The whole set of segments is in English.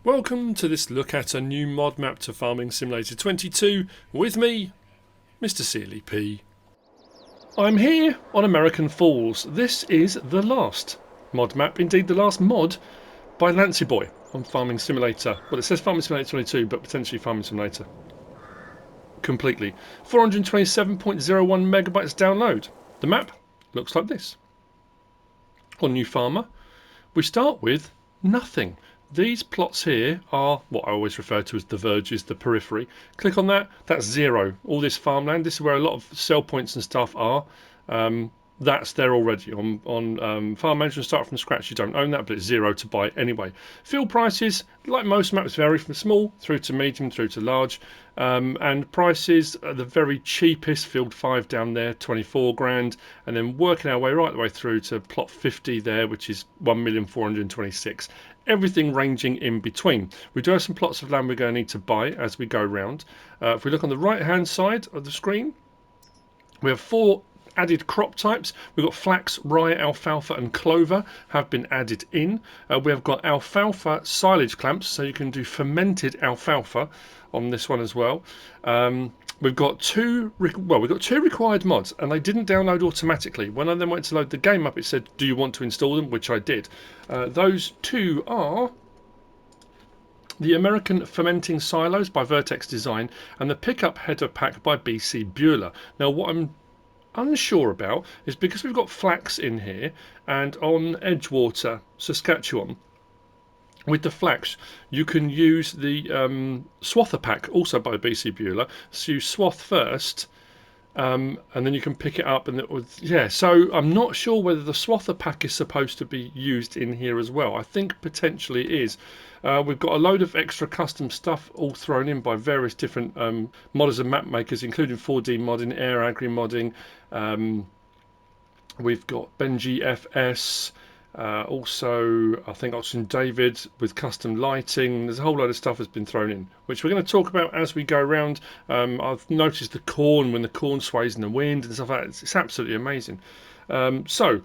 Welcome to this look at a new mod map to Farming Simulator 22 with me, MrSealyp. I'm here on American Falls. This is the last mod map, indeed the last mod by Lancyboi on Farming Simulator. Well, it says Farming Simulator 22, but potentially Farming Simulator completely. 427.01 megabytes download. The map looks like this. On New Farmer, we start with nothing. These plots here are what I always refer to as the verges, the periphery. Click on that, that's zero. All this farmland, this is where a lot of sell points and stuff are. That's there already. On Farm Management Start from Scratch, you don't own that, but it's zero to buy anyway. Field prices, like most maps, vary from small through to medium through to large. And prices are the very cheapest, Field 5 down there, 24 grand. And then working our way right the way through to plot 50 there, which is 1,426,000. Everything ranging in between. We do have some plots of land we're going to need to buy as we go round. If we look on the right hand side of the screen, we have 4 added crop types. We've got flax, rye, alfalfa and clover have been added in. We have got alfalfa silage clamps, so you can do fermented alfalfa on this one as well. We've got two required mods, and they didn't download automatically. When I then went to load the game up, it said, do you want to install them? Which I did. Those two are the American Fermenting Silos by VertexDezign and the Pickup Header Pack by Bcbuhler. Now, what I'm unsure about is because we've got flax in here, and on Edgewater, Saskatchewan, with the flax you can use the swather pack, also by Bcbuhler. So you swath first, and then you can pick it up, and it would, yeah. So I'm not sure whether the swather pack is supposed to be used in here as well. I think potentially it is. We've got a load of extra custom stuff all thrown in by various different modders and map makers, including 4D modding, air agri modding. We've got Benji FS. Also, I think Oxygen David with custom lighting. There's a whole load of stuff that's been thrown in, which we're going to talk about as we go around. I've noticed the corn, when the corn sways in the wind and stuff like that. It's absolutely amazing. So,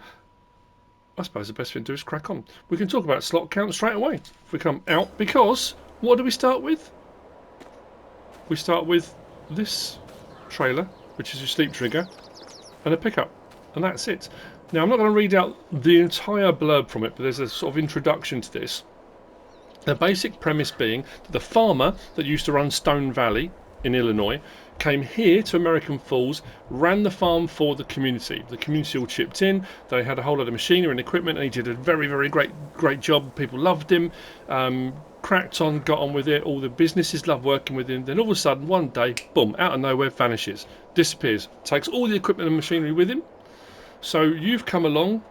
I suppose the best thing to do is crack on. We can talk about slot count straight away if we come out, because what do we start with? We start with this trailer, which is your sleep trigger, and a pickup, and that's it. Now, I'm not going to read out the entire blurb from it, but there's a sort of introduction to this. The basic premise being that the farmer that used to run Stone Valley in Illinois came here to American Falls, ran the farm for the community. The community all chipped in. They had a whole lot of machinery and equipment, and he did a very, very great job. People loved him. Cracked on, got on with it. All the businesses loved working with him. Then all of a sudden, one day, boom, out of nowhere, vanishes, disappears, takes all the equipment and machinery with him. So you've come along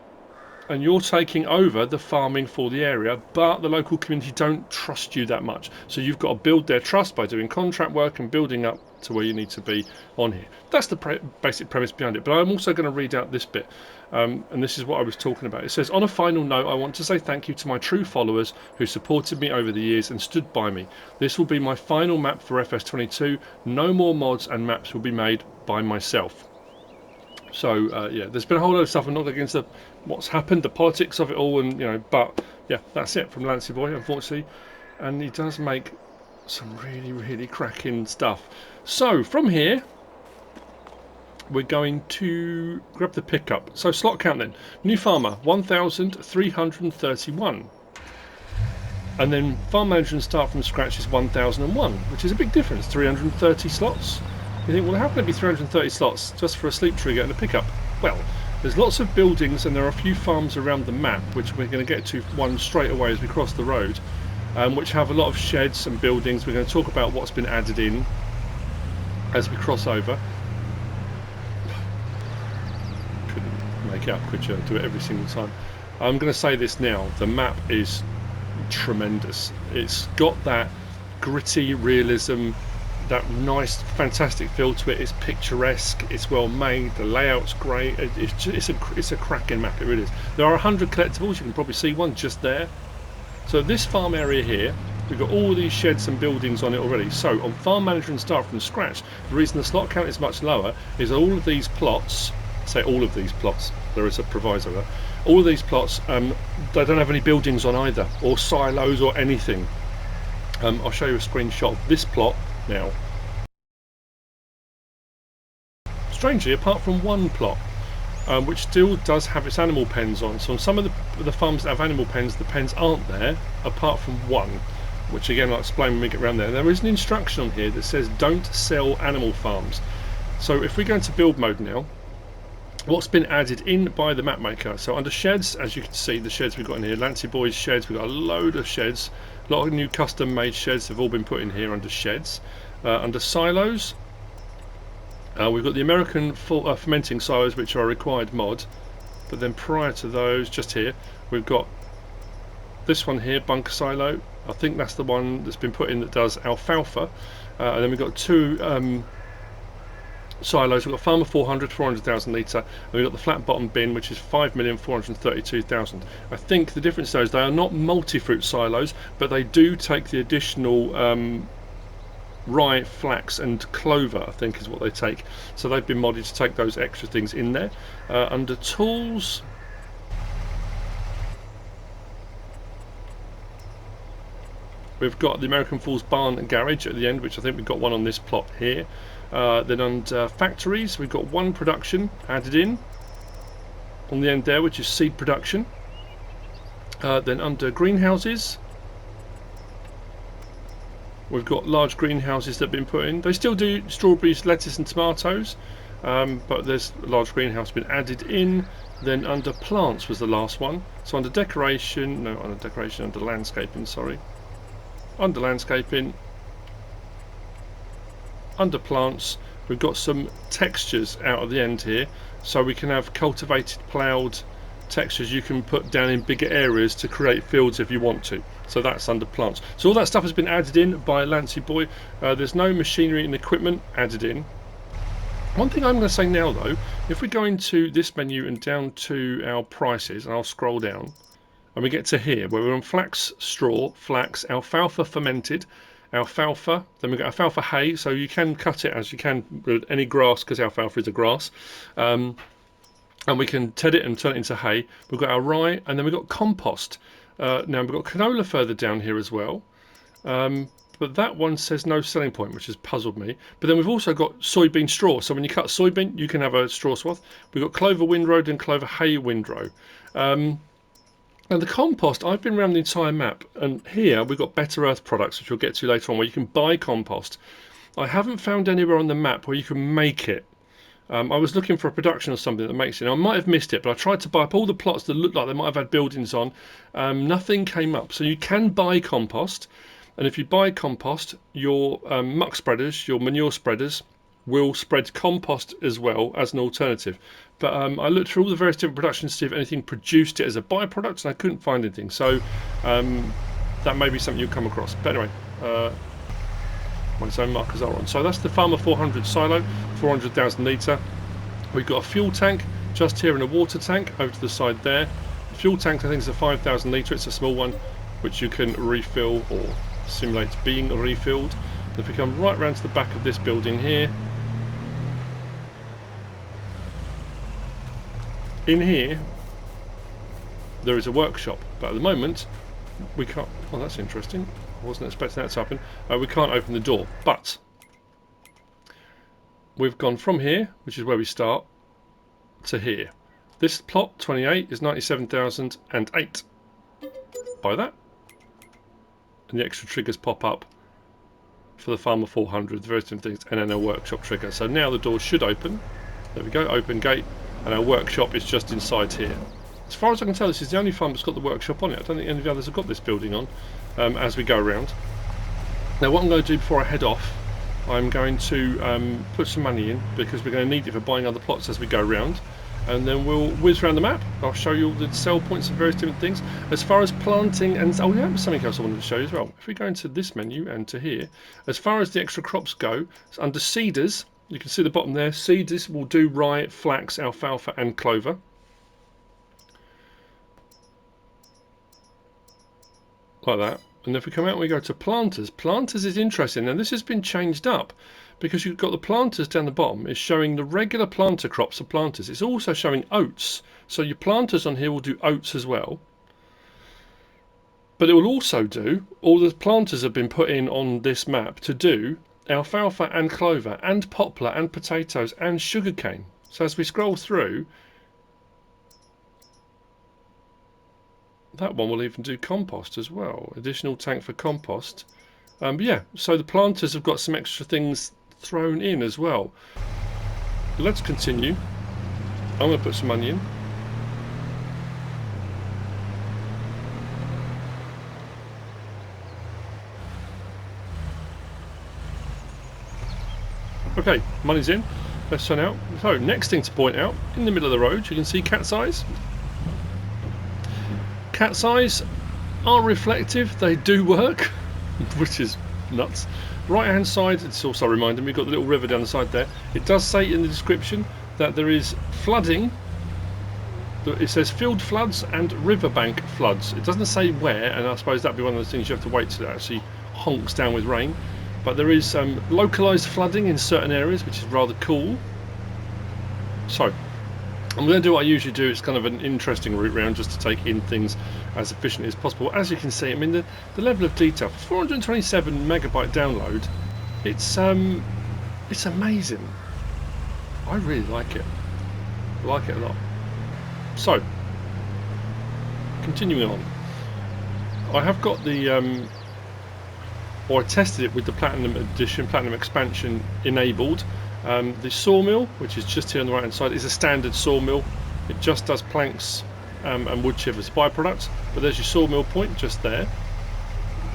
and you're taking over the farming for the area, but the local community don't trust you that much. So you've got to build their trust by doing contract work and building up to where you need to be on here. That's the basic premise behind it. But I'm also going to read out this bit, and this is what I was talking about. It says, on a final note, I want to say thank you to my true followers who supported me over the years and stood by me. This will be my final map for FS22. No more mods and maps will be made by myself. So yeah, there's been a whole lot of stuff. I'm not against what's happened, the politics of it all, and but yeah, that's it from Lancyboi, unfortunately. And he does make some really cracking stuff. So from here, we're going to grab the pickup. So slot count then. New farmer 1,331, and then farm management start from scratch is 1,001, which is a big difference. 330 slots. You think, well, how can it be 330 slots just for a sleep trigger and a pickup? Well, there's lots of buildings, and there are a few farms around the map, which we're going to get to one straight away as we cross the road, which have a lot of sheds and buildings. We're going to talk about what's been added in as we cross over. Couldn't make it up, could you? Do it every single time. I'm going to say this now. The map is tremendous. It's got that gritty realism, that nice, fantastic feel to it. It's picturesque, it's well made, the layout's great. It's a cracking map, it really is. There are 100 collectibles, you can probably see one just there. So this farm area here, we've got all these sheds and buildings on it already. So on farm management start from scratch, the reason the slot count is much lower is all of these plots, say all of these plots, there is a proviso there, all of these plots, they don't have any buildings on either, or silos or anything. I'll show you a screenshot of this plot now. Strangely, apart from one plot, which still does have its animal pens on. So on some of the farms that have animal pens, the pens aren't there, apart from one, which again I'll explain when we get around there. There is an instruction on here that says don't sell animal farms. So if we go into build mode now, what's been added in by the map maker, so under sheds, as you can see, the sheds we've got in here, Lancyboi sheds, we've got a load of sheds, a lot of new custom made sheds have all been put in here under sheds. Under silos, we've got the American fermenting silos, which are a required mod, but then prior to those, just here, we've got this one here, bunker silo. I think that's the one that's been put in that does alfalfa, and then we've got two silos. We've got Farmer 400, 400,000 litre, and we've got the flat bottom bin, which is 5,432,000. I think the difference though is they are not multi-fruit silos, but they do take the additional rye, flax and clover, I think is what they take. So they've been modded to take those extra things in there. Under tools, we've got the American Falls Barn and Garage at the end, which I think we've got one on this plot here. Then under factories, we've got one production added in on the end there, which is seed production. Then under greenhouses, we've got large greenhouses that have been put in. They still do strawberries, lettuce and tomatoes, but there's a large greenhouse been added in. Then under plants was the last one. So under decoration, no, under decoration, under landscaping, sorry. Under landscaping, under plants, we've got some textures out of the end here. So we can have cultivated, ploughed textures you can put down in bigger areas to create fields if you want to. So that's under plants. So all that stuff has been added in by Lancyboi. There's no machinery and equipment added in. One thing I'm going to say now though, if we go into this menu and down to our prices, and I'll scroll down, and we get to here where we're on flax, straw, flax, alfalfa fermented, alfalfa, then we've got alfalfa hay, so you can cut it as you can with any grass because alfalfa is a grass. And we can ted it and turn it into hay. We've got our rye, and then we've got compost. Now we've got canola further down here as well, but that one says no selling point, which has puzzled me. But then we've also got soybean straw, so when you cut soybean you can have a straw swath. We've got clover windrow and clover hay windrow. And the compost, I've been around the entire map, and here we've got Better Earth products, which we'll get to later on, where you can buy compost. I haven't found anywhere on the map where you can make it. I was looking for a production or something that makes it. I might have missed it, but I tried to buy up all the plots that looked like they might have had buildings on. Nothing came up. So you can buy compost, and if you buy compost, your muck spreaders, your manure spreaders, will spread compost as well as an alternative. But I looked through all the various different productions to see if anything produced it as a byproduct, and I couldn't find anything. So that may be something you'll come across. But anyway, my zone markers are on. So that's the Farmer 400 silo, 400,000 litre. We've got a fuel tank just here and a water tank over to the side there. The fuel tank I think is a 5,000 litre, it's a small one which you can refill or simulate being refilled. And if we come right round to the back of this building here, in here there is a workshop, but at the moment we can't. Oh, that's interesting. I wasn't expecting that to happen. We can't open the door, but we've gone from here, which is where we start, to here. This plot 28 is 97,008. Buy that, and the extra triggers pop up for the Farmer 400, the various different things, and then a workshop trigger. So now the door should open. There we go, open gate, and our workshop is just inside here. As far as I can tell, this is the only farm that's got the workshop on it. I don't think any of the others have got this building on as we go around. Now what I'm going to do before I head off, I'm going to put some money in, because we're going to need it for buying other plots as we go around, and then we'll whiz around the map. I'll show you all the sell points and various different things. As far as planting, and oh yeah, there's something else I wanted to show you as well. If we go into this menu and to here, as far as the extra crops go, it's under seeders, you can see the bottom there, seeders will do rye, flax, alfalfa and clover. Like that. And if we come out and we go to planters, planters is interesting. Now this has been changed up, because you've got the planters down the bottom is showing the regular planter crops of planters. It's also showing oats, so your planters on here will do oats as well. But it will also do, all the planters have been put in on this map to do alfalfa and clover and poplar and potatoes and sugarcane. So as we scroll through, that one will even do compost as well. Additional tank for compost. But yeah, so the planters have got some extra things thrown in as well. Let's continue. I'm going to put some money in. Okay, money's in. Let's turn out. So, next thing to point out, in the middle of the road, you can see cat's eyes. Cat's eyes are reflective, they do work, which is nuts. Right hand side, it's also reminding me, we've got the little river down the side there. It does say in the description that there is flooding. It says field floods and riverbank floods. It doesn't say where, and I suppose that'd be one of the things you have to wait till it actually honks down with rain. But there is localised flooding in certain areas, which is rather cool. So, I'm going to do what I usually do. It's kind of an interesting route round just to take in things as efficiently as possible. As you can see, I mean, the level of detail for 427 megabyte download, it's amazing. I really like it. I like it a lot. So, continuing on, I have got the or I tested it with the Platinum Edition, Platinum Expansion enabled. The sawmill, which is just here on the right hand side, is a standard sawmill. It just does planks and wood chip as byproducts, but there's your sawmill point just there.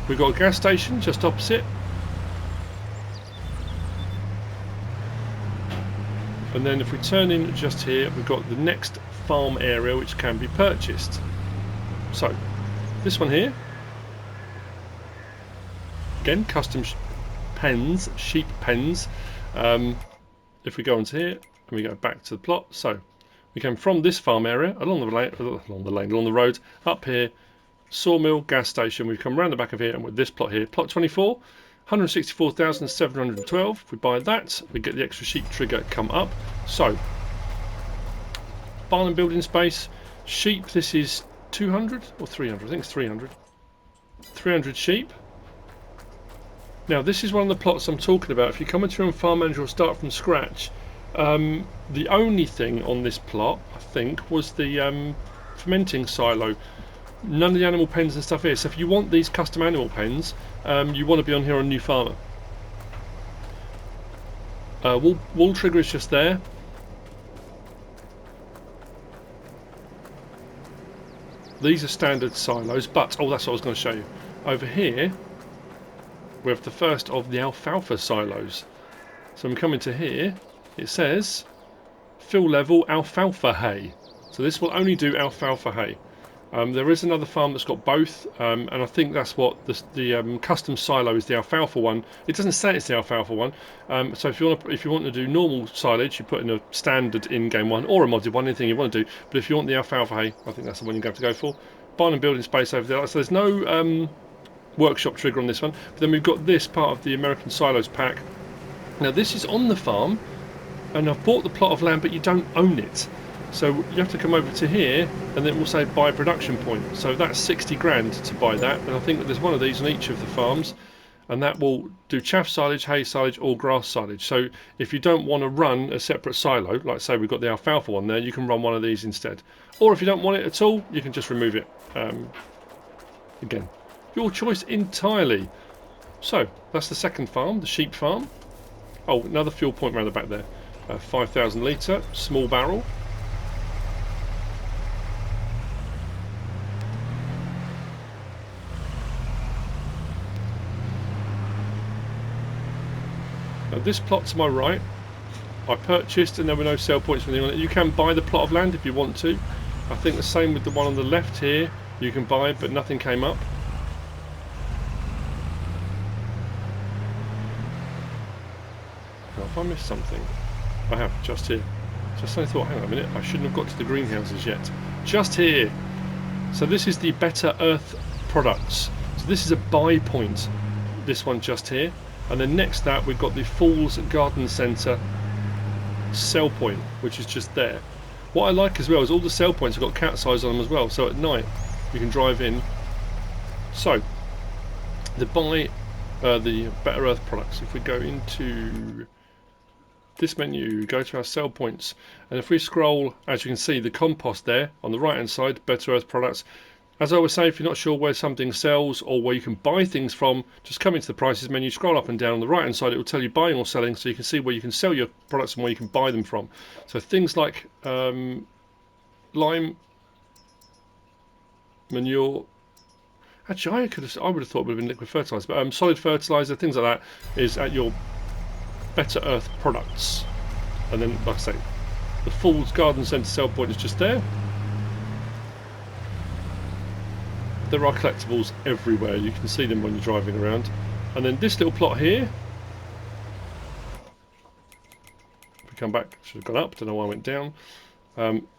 We've got a gas station just opposite, and then if we turn in just here, we've got the next farm area which can be purchased. So this one here, again, custom pens, sheep pens. If we go onto here and we go back to the plot, so we came from this farm area along the road up here, sawmill, gas station. We've come around the back of here, and with this plot here, plot 24, 164,712. If we buy that, we get the extra sheep trigger come up. So barn and building space, sheep. This is 200 or 300. I think it's 300. 300 sheep. Now this is one of the plots I'm talking about. If you come into your farm manager or start from scratch, the only thing on this plot, I think, was the fermenting silo. None of the animal pens and stuff here. So if you want these custom animal pens, you want to be on here on New Farmer. Wall trigger is just there. These are standard silos, but oh, that's what I was going to show you. Over here we have the first of the alfalfa silos. So when we come into here, it says fill level alfalfa hay. So this will only do alfalfa hay. There is another farm that's got both, and I think that's what the custom silo is, the alfalfa one. It doesn't say it's the alfalfa one. So if you want to do normal silage, you put in a standard in-game one or a modded one, anything you want to do. But if you want the alfalfa hay, I think that's the one you're going to have to go for. Barn and building space over there. So there's no workshop trigger on this one. But then we've got this part of the American Silos pack. Now this is on the farm, and I've bought the plot of land, but you don't own it. So you have to come over to here, and then it will say buy production point. So that's 60 grand to buy that, and I think that there's one of these on each of the farms, and that will do chaff silage, hay silage, or grass silage. So if you don't want to run a separate silo, like say we've got the alfalfa one there, you can run one of these instead. Or if you don't want it at all, you can just remove it. Again, your choice entirely. So that's the second farm, the sheep farm. Oh, another fuel point around the back there. 5,000 litre, small barrel. Now this plot to my right, I purchased and there were no sale points or anything on it. You can buy the plot of land if you want to. I think the same with the one on the left here. You can buy, but nothing came up. Now if I missed something, I have, just here. Just I thought, hang on a minute, I shouldn't have got to the greenhouses yet. Just here. So this is the Better Earth products. So this is a buy point. This one just here. And then next to that we've got the Falls Garden Centre sell point, which is just there. What I like as well is all the sell points have got cat's eyes on them as well, so at night you can drive in So the Better Earth products. If we go into this menu, go to our sell points, and if we scroll, as you can see, the compost there on the right hand side, Better Earth products. As I always say, if you're not sure where something sells or where you can buy things from, just come into the prices menu, scroll up and down on the right hand side, it will tell you buying or selling, so you can see where you can sell your products and where you can buy them from. So things like lime, manure. Actually, I would have thought it would have been liquid fertilizer, but solid fertilizer, things like that, is at your Better Earth products. And then, like I say, the Falls Garden Centre sell point is just there. There are collectibles everywhere. You can see them when you're driving around. And then this little plot here. If we come back, should have gone up. Don't know why I went down.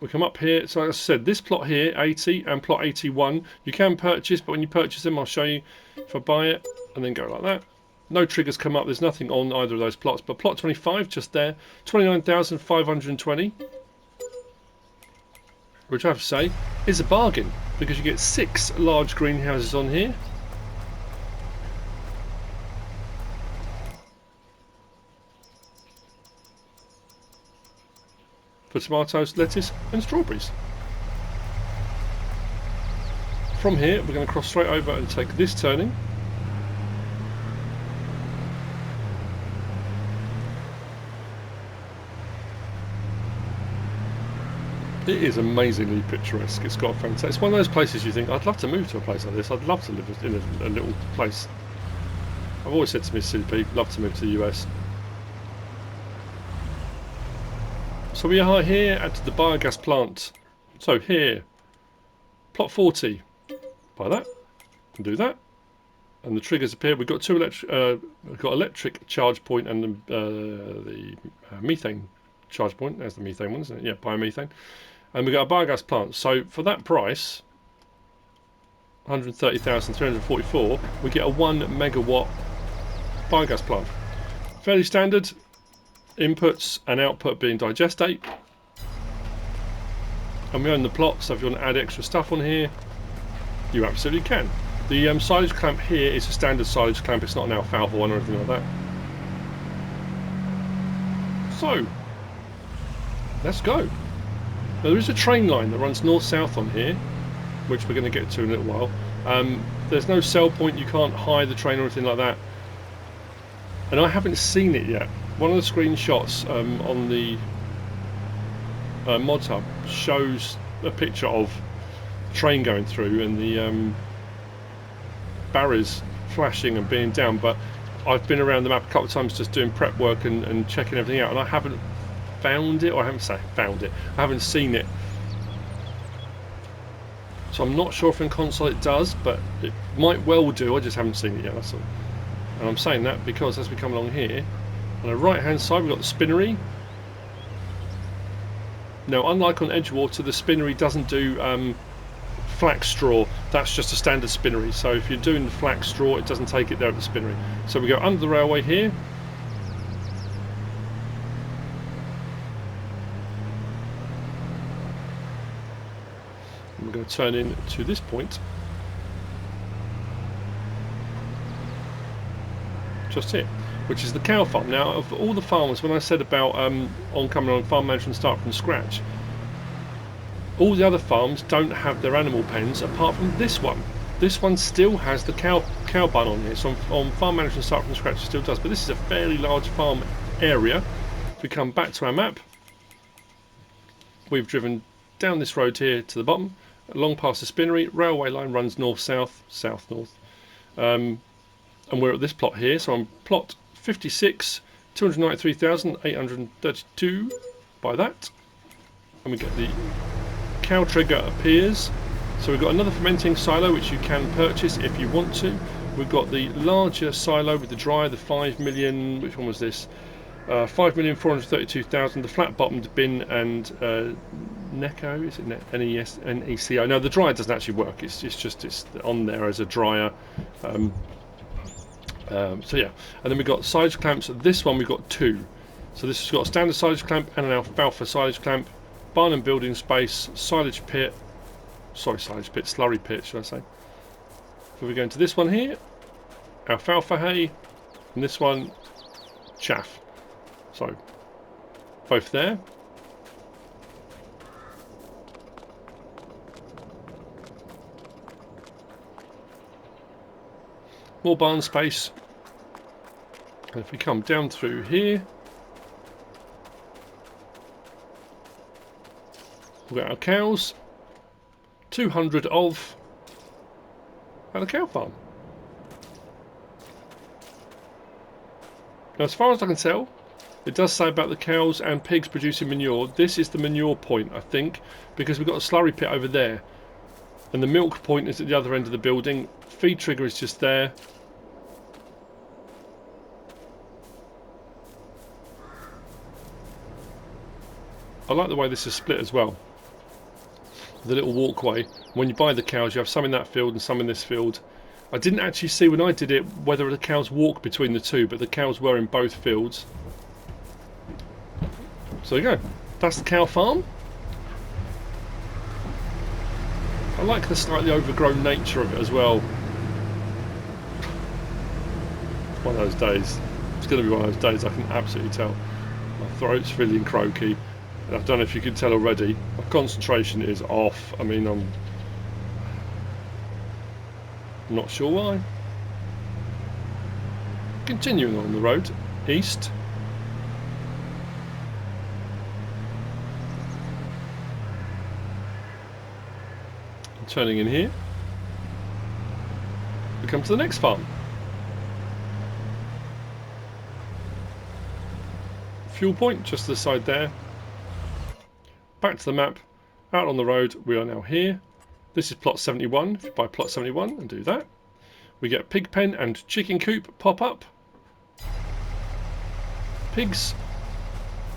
We come up here. So as I said, this plot here, 80 and plot 81, you can purchase, but when you purchase them, I'll show you. If I buy it and then go like that, no triggers come up. There's nothing on either of those plots. But plot 25, just there, 29,520, which I have to say is a bargain, because you get 6 large greenhouses on here. For tomatoes, lettuce and strawberries. From here we're going to cross straight over and take this turning. It is amazingly picturesque. It's got fantastic. It's one of those places you think, I'd love to move to a place like this. I'd love to live in a little place. I've always said to MrSealyp, love to move to the US. So we are here at the biogas plant. So here, plot 40. Buy that and do that, and the triggers appear. We've got two electric charge point and the methane charge point. There's the methane one, isn't it? Yeah, biomethane. And we've got a biogas plant. So for that price, 130,344, we get a 1 megawatt biogas plant. Fairly standard. Inputs and output being digestate. And we own the plot, so if you want to add extra stuff on here, you absolutely can. The silage clamp here is a standard silage clamp. It's not an alfalfa one or anything like that. So let's go. Now there is a train line that runs north-south on here, which we're going to get to in a little while. There's no sell point, you can't hire the train or anything like that. And I haven't seen it yet. One of the screenshots on the Mods Hub shows a picture of the train going through and the barriers flashing and being down, but I've been around the map a couple of times just doing prep work and checking everything out, and I haven't found it, or I haven't seen it. So I'm not sure if in console it does, but it might well do. I just haven't seen it yet, that's all. And I'm saying that because as we come along here, on the right hand side we've got the spinnery. Now unlike on Edgewater, the spinnery doesn't do flax straw. That's just a standard spinnery, so if you're doing the flax straw it doesn't take it there at the spinnery. So we go under the railway here. And we're going to turn in to this point. Just here, which is the cow farm. Now, of all the farms, when I said about on coming on farm management start from scratch, all the other farms don't have their animal pens apart from this one. This one still has the cow bun on here, so on farm management start from scratch it still does, but this is a fairly large farm area. If we come back to our map, we've driven down this road here to the bottom, along past the spinnery, railway line runs north-south, south-north. And we're at this plot here, so on plot 56, 293,832, buy that. And we get the cow trigger appears. So we've got another fermenting silo which you can purchase if you want to. We've got the larger silo with the dryer, the 5 million, which one was this? 5,432,000, the flat bottomed bin and NECO, is it NECO? No, the dryer doesn't actually work, it's on there as a dryer. So yeah, and then we've got silage clamps. This one we've got 2. So this has got a standard silage clamp and an alfalfa silage clamp, barn and building space, silage pit, slurry pit should I say. If we go into this one here, alfalfa hay, and this one, chaff. So, both there. More barn space. And if we come down through here, we've got our cows. 200 of at a cow farm. Now, as far as I can tell, it does say about the cows and pigs producing manure. This is the manure point, I think, because we've got a slurry pit over there. And the milk point is at the other end of the building. Feed trigger is just there. I like the way this is split as well. The little walkway. When you buy the cows, you have some in that field and some in this field. I didn't actually see when I did it whether the cows walk between the two, but the cows were in both fields. So there you go. That's the cow farm. I like the slightly overgrown nature of it as well. One of those days. It's going to be one of those days, I can absolutely tell. My throat's feeling croaky. I don't know if you can tell already. My concentration is off. I mean, I'm not sure why. Continuing on the road east. And turning in here, we come to the next farm. Fuel point just to the side there. Back to the map, out on the road, we are now here. This is plot 71. If you buy plot 71 and do that, we get pig pen and chicken coop pop up. Pigs,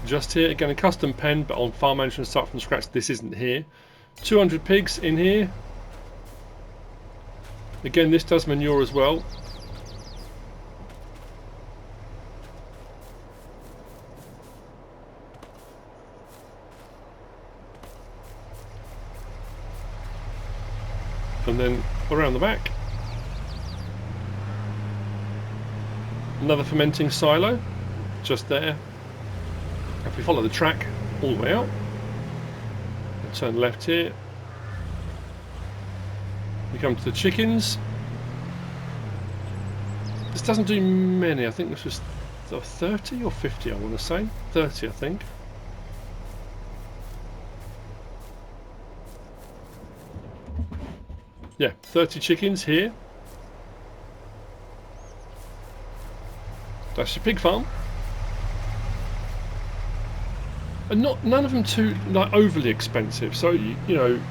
just here. Again, a custom pen, but on farm management start from scratch, this isn't here. 200 pigs in here. Again, this does manure as well. And then around the back, another fermenting silo, just there. If we follow the track all the way out, and turn left here, we come to the chickens. This doesn't do many, I think this was 30 or 50, I want to say. 30, I think. Yeah, 30 chickens here. That's your pig farm. And none of them too overly expensive. So you know,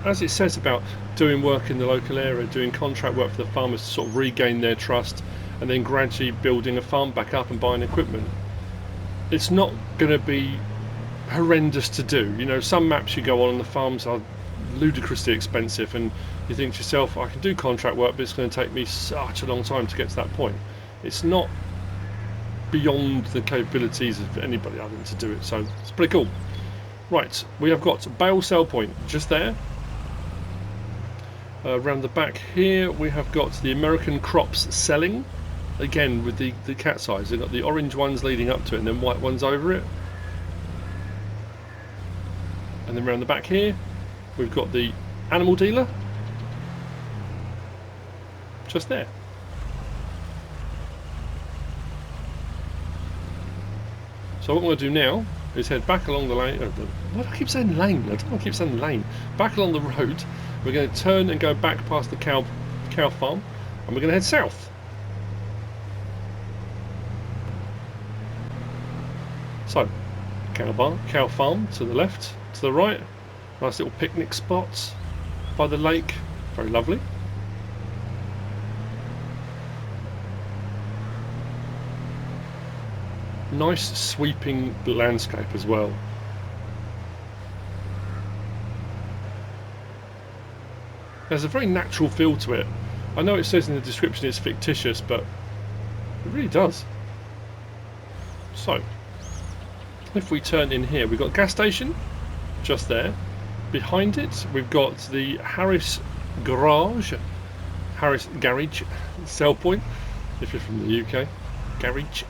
as it says about doing work in the local area, doing contract work for the farmers to sort of regain their trust, and then gradually building a farm back up and buying equipment. It's not going to be horrendous to do. You know, some maps you go on and the farms are ludicrously expensive, and you think to yourself, I can do contract work, but it's going to take me such a long time to get to that point. It's not beyond the capabilities of anybody other than to do it, so it's pretty cool. Right, we have got bale sell point just there. Around the back here we have got the American crops selling, again with the cat's eyes. They've got the orange ones leading up to it and then white ones over it. And then around the back here we've got the animal dealer just there. So what I'm going to do now is head back along the lane. Why do I keep saying lane? I don't want to keep saying lane. Back along the road. We're going to turn and go back past the cow farm, and we're going to head south. So, cow farm to the left, to the right. Nice little picnic spot by the lake. Very lovely. Nice sweeping landscape as well. There's a very natural feel to it. I know it says in the description it's fictitious, but it really does. So, if we turn in here, we've got a gas station just there. Behind it, we've got the Harris garage. Harris Garage sell point, if you're from the UK. Garage.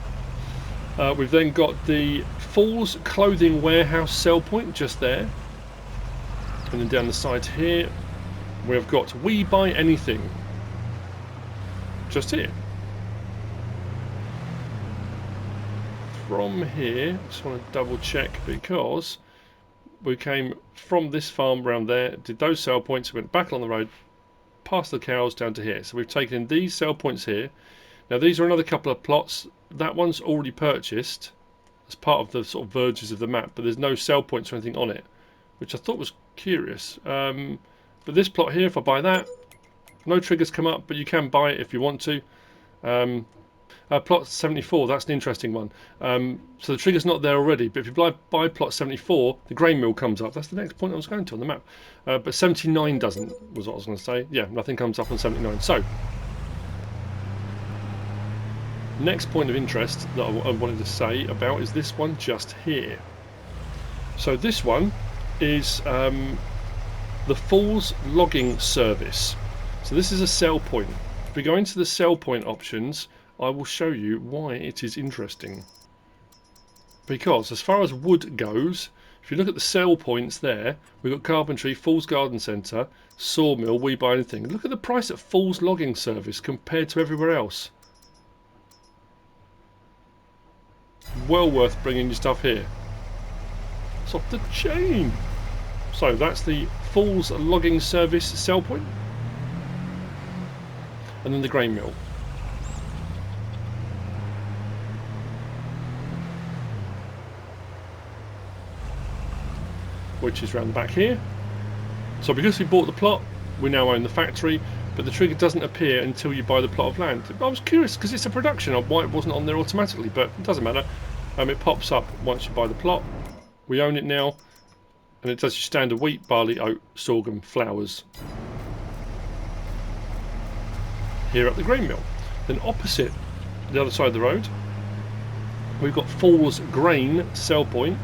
We've then got the Falls Clothing Warehouse sell point just there. And then down the side here, we've got We Buy Anything. Just here. From here, I just want to double check because we came from this farm around there, did those sell points, went back on the road, past the cows down to here. So we've taken in these sell points here. Now these are another couple of plots. That one's already purchased as part of the sort of verges of the map, but there's no sell points or anything on it, which I thought was curious. But this plot here, if I buy that, no triggers come up, but you can buy it if you want to. Plot 74, that's an interesting one. So the trigger's not there already, but if you buy plot 74, the grain mill comes up. That's the next point I was going to on the map. But 79 doesn't, was what I was going to say. Yeah, nothing comes up on 79. So, next point of interest that I wanted to say about is this one just here. So this one is the Falls Logging Service. So this is a sell point. If we go into the sell point options, I will show you why it is interesting. Because as far as wood goes, if you look at the sell points there, we've got Carpentry, Falls Garden Centre, Sawmill, We Buy Anything. Look at the price at Falls Logging Service compared to everywhere else. Well worth bringing your stuff here. It's off the chain. So that's the Falls Logging Service sell point. And then the grain mill. Which is round the back here. So because we bought the plot, we now own the factory, but the trigger doesn't appear until you buy the plot of land. I was curious because it's a production of why it wasn't on there automatically, but it doesn't matter. It pops up once you buy the plot. We own it now, and it does your standard wheat, barley, oat, sorghum, flowers. Here at the grain mill. Then opposite the other side of the road, we've got Falls Grain sell point.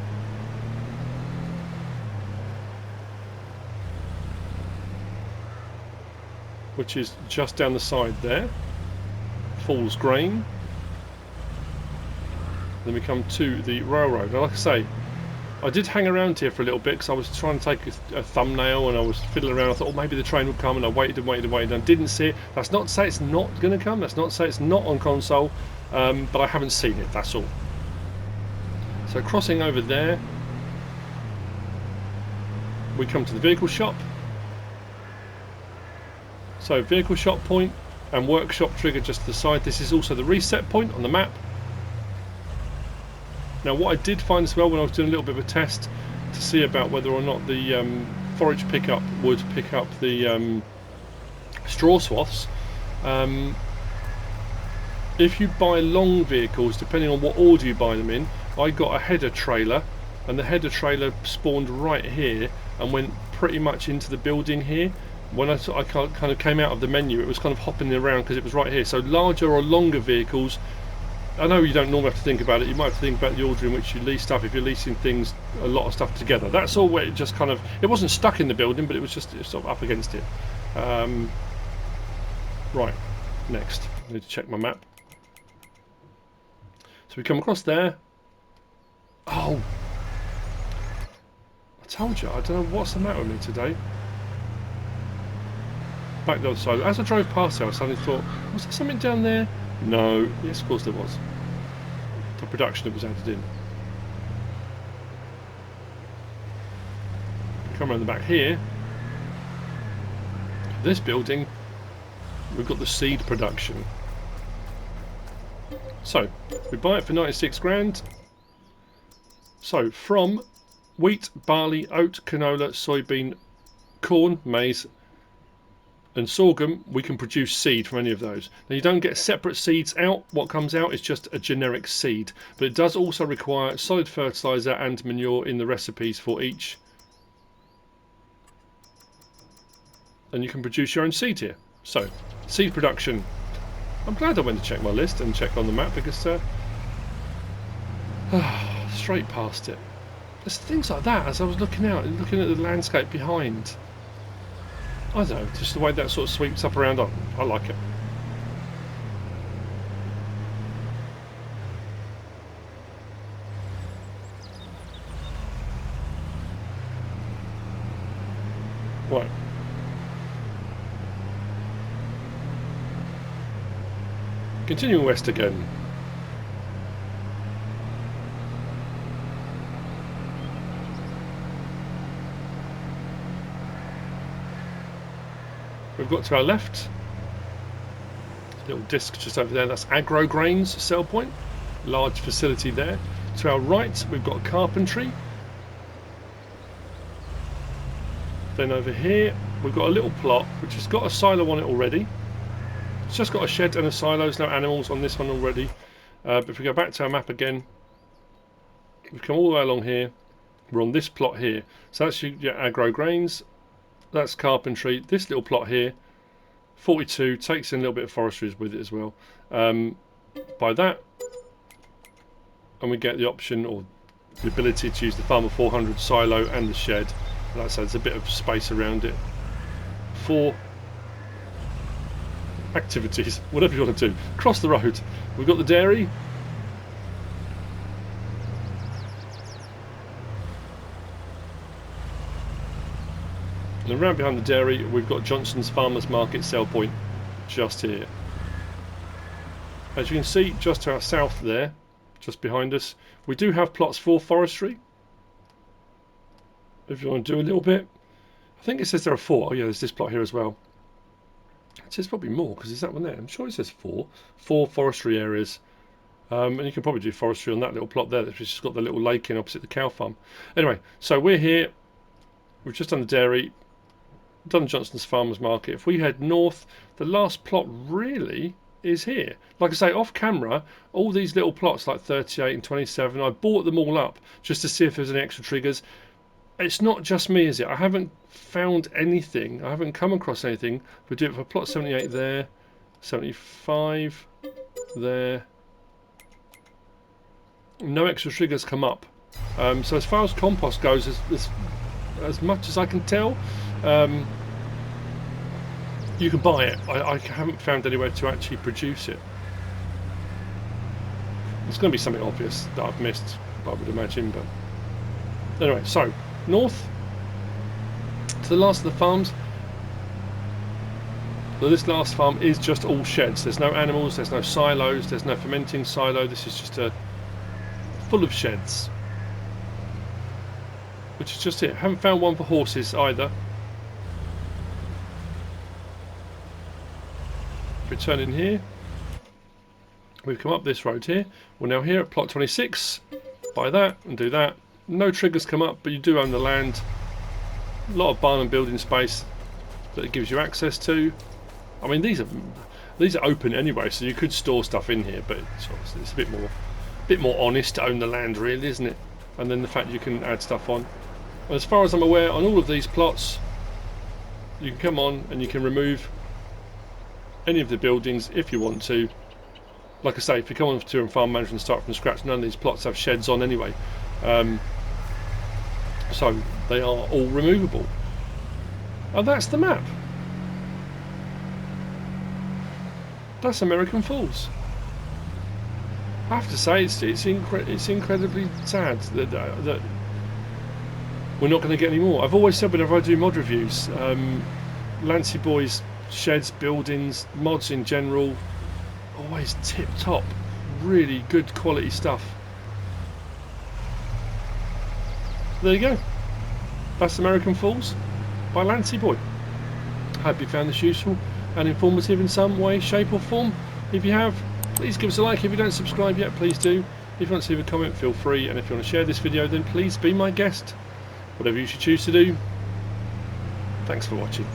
Which is just down the side there. Falls Grain. Then we come to the railroad. Now, like I say, I did hang around here for a little bit because I was trying to take a thumbnail and I was fiddling around. I thought, oh, maybe the train would come, and I waited and waited and waited and didn't see it. That's not to say it's not going to come. That's not to say it's not on console, but I haven't seen it. That's all. So crossing over there, we come to the vehicle shop. So vehicle shop point and workshop trigger just to the side. This is also the reset point on the map. Now what I did find as well when I was doing a little bit of a test to see about whether or not the forage pickup would pick up the straw swaths, if you buy long vehicles, depending on what order you buy them in, I got a header trailer, and the header trailer spawned right here and went pretty much into the building here. When I kind of came out of the menu, it was kind of hopping around because it was right here. So larger or longer vehicles, I know you don't normally have to think about it. You might have to think about the order in which you lease stuff if you're leasing things, a lot of stuff together. That's all where it just kind of, it wasn't stuck in the building, but it was just sort of up against it. Right, next. I need to check my map. So we come across there. Oh! I told you, I don't know what's the matter with me today. Back the other side. As I drove past there, I suddenly thought, was there something down there? No. Yes, of course there was. The production that was added in. Come around the back here. This building, we've got the seed production. So, we buy it for 96 grand. So, from wheat, barley, oat, canola, soybean, corn, maize, and sorghum, we can produce seed from any of those. Now you don't get separate seeds out. What comes out is just a generic seed, but it does also require solid fertilizer and manure in the recipes for each, and you can produce your own seed here. So seed production, I'm glad I went to check my list and check on the map, because straight past it. There's things like that as I was looking out and looking at the landscape behind. I don't know, just the way that sort of sweeps up around. I like it. Right. Continuing west again. We've got to our left, little disc just over there, that's Agro Grains sell point, large facility there. To our right we've got carpentry. Then over here we've got a little plot which has got a silo on it already. It's just got a shed and a silo, there's no animals on this one already. But if we go back to our map again, we've come all the way along here, we're on this plot here. So that's your Agro Grains. That's carpentry. This little plot here, 42, takes in a little bit of forestry with it as well. By that, and we get the option or the ability to use the Farmer 400 silo and the shed. Like I said, there's a bit of space around it for activities, whatever you want to do. Across the road, we've got the dairy. And around behind the dairy we've got Johnson's Farmers Market sell point just here. As you can see just to our south there, just behind us, we do have plots for forestry. If you want to do a little bit, I think it says there are 4. Oh yeah, there's this plot here as well. It says probably more because there's that one there. I'm sure it says 4 forestry areas. And you can probably do forestry on that little plot there that's just got the little lake in opposite the cow farm. Anyway, so we're here, we've just done the dairy, done Johnson's Farmers Market. If we head north, the last plot really is here. Like I say, off camera, all these little plots like 38 and 27, I bought them all up just to see if there's any extra triggers. It's not just me, is it? I haven't found anything. I haven't come across anything. We do it for plot 78 there, 75 there. No extra triggers come up. So as far as compost goes, as much as I can tell, you can buy it. I haven't found anywhere to actually produce it. It's going to be something obvious that I've missed, I would imagine. But anyway, so north to the last of the farms. So this last farm is just all sheds. There's no animals, there's no silos, there's no fermenting silo. This is just full of sheds, which is just it. Haven't found one for horses either. Return in here, we've come up this road here. We're now here at plot 26. Buy that and do that. No triggers come up, but you do own the land. A lot of barn and building space that it gives you access to. I mean, these are open anyway, so you could store stuff in here, but it's a bit more honest to own the land, really, isn't it? And then the fact you can add stuff on. As far as I'm aware, on all of these plots, you can come on and you can remove any of the buildings if you want to. Like I say, if you come on to and farm management and start from scratch, none of these plots have sheds on anyway. So they are all removable. And that's the map. That's American Falls. I have to say, it's incredibly sad that we're not going to get any more. I've always said whenever I do mod reviews, Lancyboi sheds, buildings, mods in general, always tip top, really good quality stuff. There you go. That's American Falls by Lancyboi. Hope you found this useful and informative in some way, shape or form. If you have, please give us a like. If you don't subscribe yet, please do. If you want to leave a comment, feel free. And if you want to share this video, then please be my guest. Whatever you should choose to do. Thanks for watching.